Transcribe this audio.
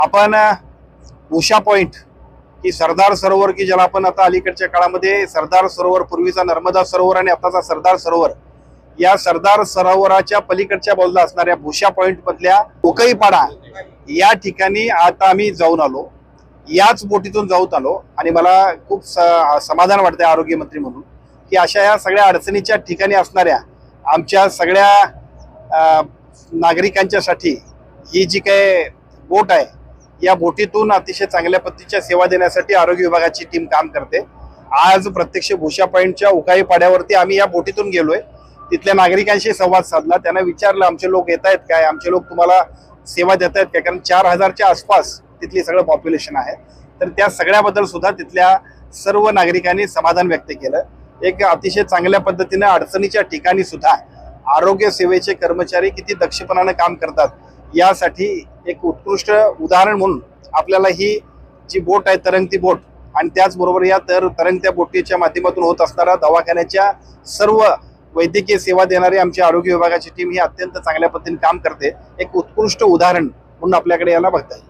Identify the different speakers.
Speaker 1: आपण उषा पॉइंट की सरदार सरोवर की ज्याला आपण आता अलीकडच्या काळामध्ये सरदार सरोवर, पूर्वीचा नर्मदा सरोवर आणि आताचा सरदार सरोवर, या सरदार सरोवराच्या पलीकडच्या बाजूला असणाऱ्या भुशा पॉइंट मधल्या उकईपाडा या ठिकाणी आता आम्ही जाऊन आलो. याच बोटीतून जाऊन आलो आणि मला खूप समाधान वाटतंय आरोग्य मंत्री म्हणून की अशा या सगळ्या अडचणीच्या ठिकाणी असणाऱ्या आमच्या सगळ्या नागरिकांच्यासाठी ही जी काय बोट आहे, या बोटीतून अतिशय चांगल्या पद्धतीच्या सेवा देण्यासाठी आरोग्य विभागाची टीम काम करते. आज प्रत्यक्ष भुशा पॉइंटच्या उकाई पाड्यावरती आम्ही या बोटीतून गेलोय. तिथल्या नागरिकांशी संवाद साधला, त्यांना विचारलं आमचे लोक येत आहेत काय, आमचे लोक तुम्हाला सेवा देत आहेत काय, कारण 4000च्या आसपास तिथली सगळं पॉप्युलेशन आहे. तर त्या सगळ्याबद्दल सुद्धा तिथल्या सर्व नागरिकांनी समाधान व्यक्त केलं. एक अतिशय चांगल्या पद्धतीने अडचणीच्या ठिकाणी सुद्धा आरोग्य सेवेचे कर्मचारी किती दक्षपणाने काम करतात यासाठी एक उत्कृष्ट उदाहरण म्हणून आपल्याला ही जी बोट आहे तरंगती बोट आणि त्याचबरोबर या तरंगत्या बोटीच्या माध्यमातून होत असणारा दवाखान्याच्या सर्व वैद्यकीय सेवा देणारी आमची आरोग्य विभागाची टीम ही अत्यंत चांगल्या पद्धतीने काम करते. एक उत्कृष्ट उदाहरण म्हणून आपल्याकडे याला बघता येईल.